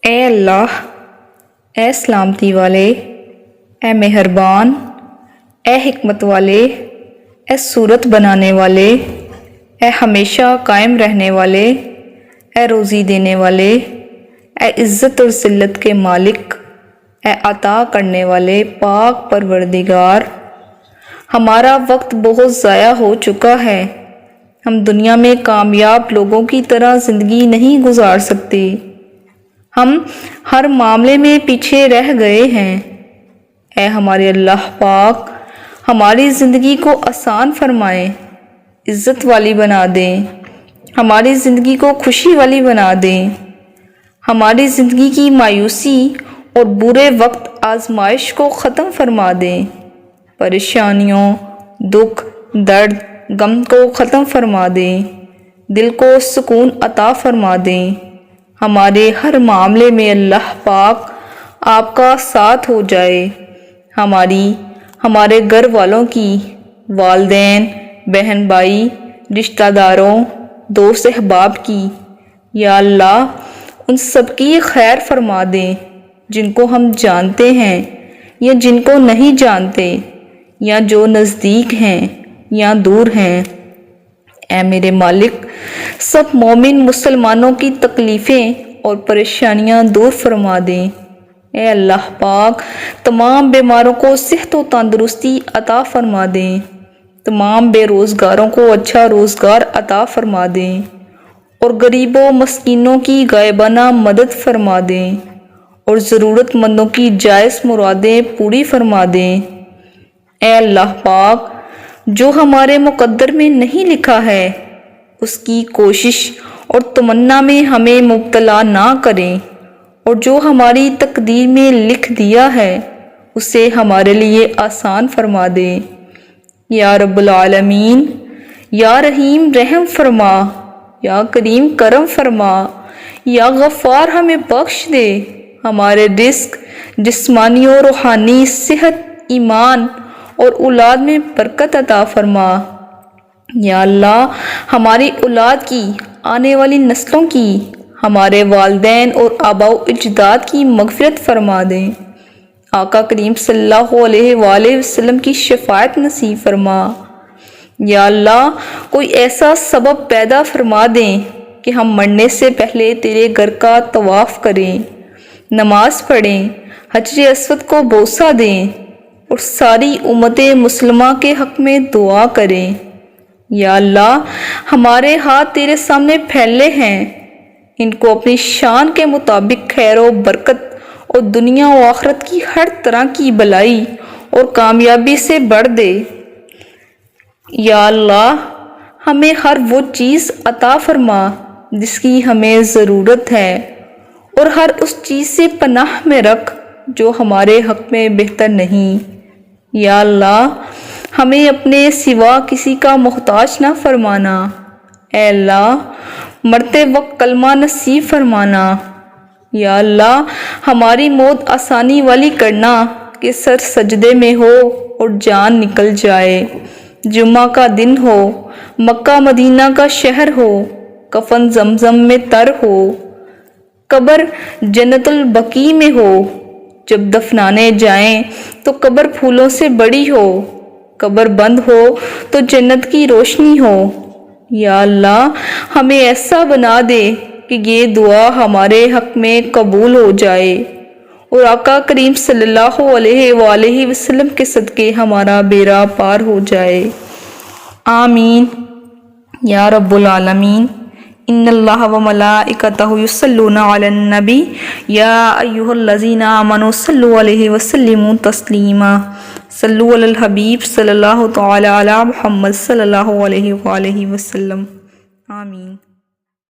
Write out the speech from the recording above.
اے اللہ، اے سلامتی والے، اے مہربان، اے حکمت والے، اے صورت بنانے والے، اے ہمیشہ قائم رہنے والے، اے روزی دینے والے، اے عزت اور ذلت کے مالک، اے عطا کرنے والے پاک پروردگار، ہمارا وقت بہت ضائع ہو چکا ہے۔ ہم دنیا میں کامیاب لوگوں کی طرح زندگی نہیں گزار سکتے۔ ہم ہر معاملے میں پیچھے رہ گئے ہیں۔ اے ہمارے اللہ پاک، ہماری زندگی کو آسان فرمائیں، عزت والی بنا دیں، ہماری زندگی کو خوشی والی بنا دیں، ہماری زندگی کی مایوسی اور برے وقت آزمائش کو ختم فرما دیں، پریشانیوں، دکھ، درد، غم کو ختم فرما دیں، دل کو سکون عطا فرما دیں۔ ہمارے ہر معاملے میں اللہ پاک آپ کا ساتھ ہو جائے، ہمارے گھر والوں کی، والدین، بہن بھائی، رشتہ داروں، دوست احباب کی، یا اللہ ان سب کی خیر فرما دیں، جن کو ہم جانتے ہیں یا جن کو نہیں جانتے، یا جو نزدیک ہیں یا دور ہیں۔ اے میرے مالک، سب مومن مسلمانوں کی تکلیفیں اور پریشانیاں دور فرما دیں۔ اے اللہ پاک، تمام بیماروں کو صحت و تندرستی عطا فرما دیں، تمام بے روزگاروں کو اچھا روزگار عطا فرما دیں، اور غریبوں مسکینوں کی غائبانہ مدد فرما دیں، اور ضرورت مندوں کی جائز مرادیں پوری فرما دیں۔ اے اللہ پاک، جو ہمارے مقدر میں نہیں لکھا ہے اس کی کوشش اور تمنا میں ہمیں مبتلا نہ کریں، اور جو ہماری تقدیر میں لکھ دیا ہے اسے ہمارے لیے آسان فرما دیں۔ یا رب العالمین، یا رحیم رحم فرما، یا کریم کرم فرما، یا غفار ہمیں بخش دے، ہمارے رزق جسمانی اور روحانی، صحت، ایمان اور اولاد میں برکت عطا فرما۔ یا اللہ، ہماری اولاد کی، آنے والی نسلوں کی، ہمارے والدین اور آباء و اجداد کی مغفرت فرما دیں۔ آقا کریم صلی اللہ علیہ وآلہ وسلم کی شفاعت نصیب فرما۔ یا اللہ، کوئی ایسا سبب پیدا فرما دیں کہ ہم مرنے سے پہلے تیرے گھر کا طواف کریں، نماز پڑھیں، حجر اسود کو بوسہ دیں، اور ساری امت مسلمہ کے حق میں دعا کریں۔ یا اللہ، ہمارے ہاتھ تیرے سامنے پھیلے ہیں، ان کو اپنی شان کے مطابق خیر و برکت اور دنیا و آخرت کی ہر طرح کی بلائی اور کامیابی سے بڑھ دے۔ یا اللہ، ہمیں ہر وہ چیز عطا فرما جس کی ہمیں ضرورت ہے، اور ہر اس چیز سے پناہ میں رکھ جو ہمارے حق میں بہتر نہیں۔ یا اللہ، ہمیں اپنے سوا کسی کا محتاج نہ فرمانا۔ اے اللہ، مرتے وقت کلمہ نصیب فرمانا۔ یا اللہ، ہماری موت آسانی والی کرنا کہ سر سجدے میں ہو اور جان نکل جائے، جمعہ کا دن ہو، مکہ مدینہ کا شہر ہو، کفن زمزم میں تر ہو، قبر جنت البقیع میں ہو، جب دفنانے جائیں تو قبر پھولوں سے بڑی ہو، قبر بند ہو تو جنت کی روشنی ہو۔ یا اللہ، ہمیں ایسا بنا دے کہ یہ دعا ہمارے حق میں قبول ہو جائے، اور آقا کریم صلی اللہ علیہ وآلہ وسلم کے صدقے ہمارا بیڑا پار ہو جائے۔ آمین یا رب العالمین۔ ان اللہ و ملائکتہ یصلون علی النبی یا ایھا الذین آمنوا صلوا علیہ وسلموا تسلیما۔ صلوا علی الحبیب صلی اللہ تعالی علی محمد صلی اللہ علیہ وآلہ وسلم۔ آمین۔